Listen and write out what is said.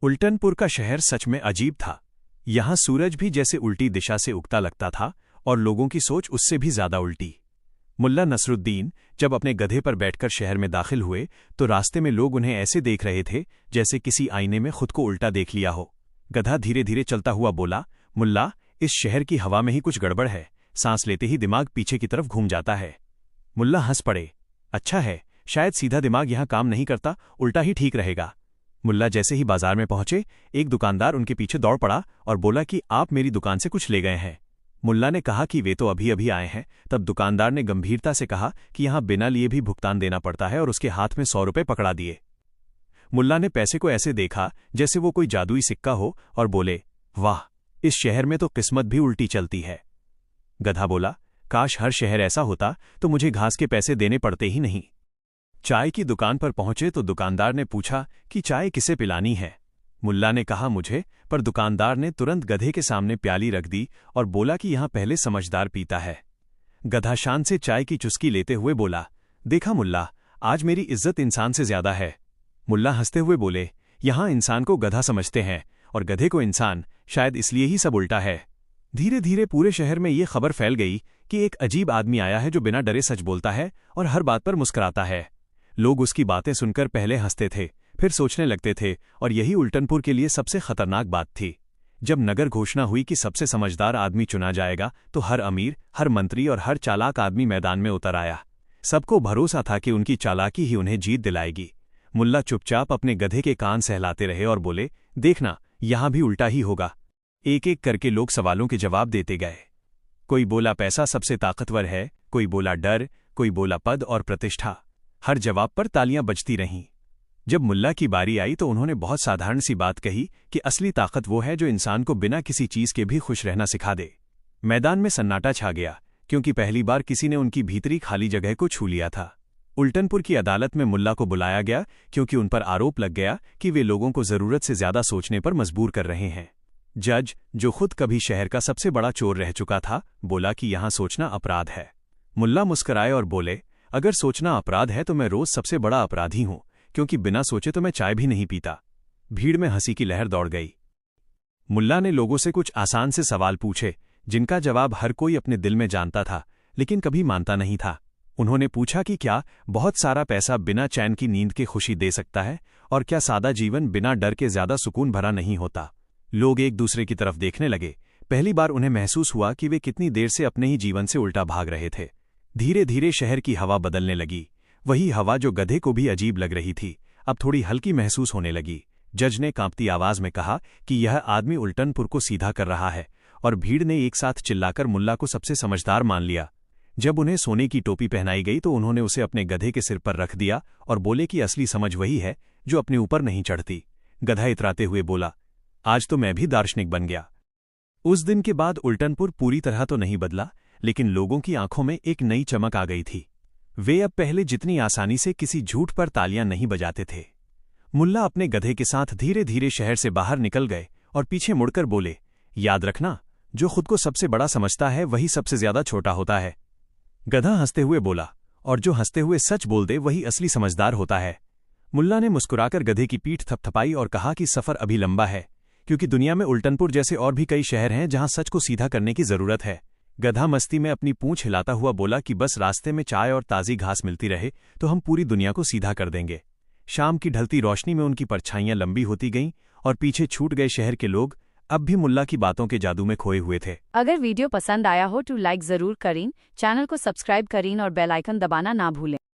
उल्टनपुर का शहर सच में अजीब था। यहाँ सूरज भी जैसे उल्टी दिशा से उगता लगता था और लोगों की सोच उससे भी ज्यादा उल्टी। मुल्ला नसरुद्दीन जब अपने गधे पर बैठकर शहर में दाखिल हुए तो रास्ते में लोग उन्हें ऐसे देख रहे थे जैसे किसी आईने में खुद को उल्टा देख लिया हो। गधा धीरे धीरे चलता हुआ बोला, मुल्ला, इस शहर की हवा में ही कुछ गड़बड़ है, सांस लेते ही दिमाग पीछे की तरफ घूम जाता है। मुल्ला हंस पड़े, अच्छा है, शायद सीधा दिमाग यहाँ काम नहीं करता, उल्टा ही ठीक रहेगा। मुल्ला जैसे ही बाजार में पहुंचे, एक दुकानदार उनके पीछे दौड़ पड़ा और बोला कि आप मेरी दुकान से कुछ ले गए हैं। मुल्ला ने कहा कि वे तो अभी अभी आए हैं। तब दुकानदार ने गंभीरता से कहा कि यहाँ बिना लिए भी भुगतान देना पड़ता है और उसके हाथ में 100 रुपये पकड़ा दिए। मुल्ला ने पैसे को ऐसे देखा जैसे वो कोई जादुई सिक्का हो और बोले, वाह, इस शहर में तो किस्मत भी उल्टी चलती है। गधा बोला, काश हर शहर ऐसा होता तो मुझे घास के पैसे देने पड़ते ही नहीं। चाय की दुकान पर पहुंचे तो दुकानदार ने पूछा कि चाय किसे पिलानी है। मुल्ला ने कहा, मुझे, पर दुकानदार ने तुरंत गधे के सामने प्याली रख दी और बोला कि यहाँ पहले समझदार पीता है। गधा शान से चाय की चुस्की लेते हुए बोला, देखा मुल्ला, आज मेरी इज्जत इंसान से ज्यादा है। मुल्ला हंसते हुए बोले, यहाँ इंसान को गधा समझते हैं और गधे को इंसान, शायद इसलिए ही सब उल्टा है। धीरे धीरे पूरे शहर में ये खबर फैल गई कि एक अजीब आदमी आया है जो बिना डरे सच बोलता है और हर बात पर मुस्कुराता है। लोग उसकी बातें सुनकर पहले हंसते थे, फिर सोचने लगते थे, और यही उल्टनपुर के लिए सबसे खतरनाक बात थी। जब नगर घोषणा हुई कि सबसे समझदार आदमी चुना जाएगा तो हर अमीर, हर मंत्री और हर चालाक आदमी मैदान में उतर आया। सबको भरोसा था कि उनकी चालाकी ही उन्हें जीत दिलाएगी। मुल्ला चुपचाप अपने गधे के कान सहलाते रहे और बोले, देखना, यहां भी उल्टा ही होगा। एक एक करके लोग सवालों के जवाब देते गए। कोई बोला पैसा सबसे ताकतवर है, कोई बोला डर, कोई बोला पद और प्रतिष्ठा। हर जवाब पर तालियां बजती रहीं। जब मुल्ला की बारी आई तो उन्होंने बहुत साधारण सी बात कही कि असली ताकत वो है जो इंसान को बिना किसी चीज के भी खुश रहना सिखा दे। मैदान में सन्नाटा छा गया, क्योंकि पहली बार किसी ने उनकी भीतरी खाली जगह को छू लिया था। उल्टनपुर की अदालत में मुल्ला को बुलाया गया क्योंकि उन पर आरोप लग गया कि वे लोगों को जरूरत से ज्यादा सोचने पर मजबूर कर रहे हैं। जज, जो खुद कभी शहर का सबसे बड़ा चोर रह चुका था, बोला कि यहां सोचना अपराध है। मुल्ला मुस्कुराए और बोले, अगर सोचना अपराध है तो मैं रोज सबसे बड़ा अपराधी हूं, क्योंकि बिना सोचे तो मैं चाय भी नहीं पीता। भीड़ में हंसी की लहर दौड़ गई। मुल्ला ने लोगों से कुछ आसान से सवाल पूछे जिनका जवाब हर कोई अपने दिल में जानता था, लेकिन कभी मानता नहीं था। उन्होंने पूछा कि क्या बहुत सारा पैसा बिना चैन की नींद के खुशी दे सकता है, और क्या सादा जीवन बिना डर के ज्यादा सुकून भरा नहीं होता। लोग एक दूसरे की तरफ देखने लगे। पहली बार उन्हें महसूस हुआ कि वे कितनी देर से अपने ही जीवन से उल्टा भाग रहे थे। धीरे धीरे शहर की हवा बदलने लगी। वही हवा जो गधे को भी अजीब लग रही थी, अब थोड़ी हल्की महसूस होने लगी। जज ने कांपती आवाज में कहा कि यह आदमी उल्टनपुर को सीधा कर रहा है, और भीड़ ने एक साथ चिल्लाकर मुल्ला को सबसे समझदार मान लिया। जब उन्हें सोने की टोपी पहनाई गई तो उन्होंने उसे अपने गधे के सिर पर रख दिया और बोले कि असली समझ वही है जो अपने ऊपर नहीं चढ़ती। गधा इतराते हुए बोला, आज तो मैं भी दार्शनिक बन गया। उस दिन के बाद उल्टनपुर पूरी तरह तो नहीं बदला, लेकिन लोगों की आंखों में एक नई चमक आ गई थी। वे अब पहले जितनी आसानी से किसी झूठ पर तालियां नहीं बजाते थे। मुल्ला अपने गधे के साथ धीरे धीरे शहर से बाहर निकल गए और पीछे मुड़कर बोले, याद रखना, जो खुद को सबसे बड़ा समझता है वही सबसे ज्यादा छोटा होता है। गधा हंसते हुए बोला, और जो हंसते हुए सच बोल दे वही असली समझदार होता है। मुल्ला ने मुस्कुराकर गधे की पीठ थपथपाई और कहा कि सफर अभी लंबा है, क्योंकि दुनिया में उल्टनपुर जैसे और भी कई शहर हैं जहां सच को सीधा करने की जरूरत है। गधा मस्ती में अपनी पूंछ हिलाता हुआ बोला कि बस रास्ते में चाय और ताजी घास मिलती रहे तो हम पूरी दुनिया को सीधा कर देंगे। शाम की ढलती रोशनी में उनकी परछाइयां लंबी होती गईं और पीछे छूट गए शहर के लोग अब भी मुल्ला की बातों के जादू में खोए हुए थे। अगर वीडियो पसंद आया हो तो लाइक जरूर करें, चैनल को सब्सक्राइब करें और बेल आइकन दबाना ना भूलें।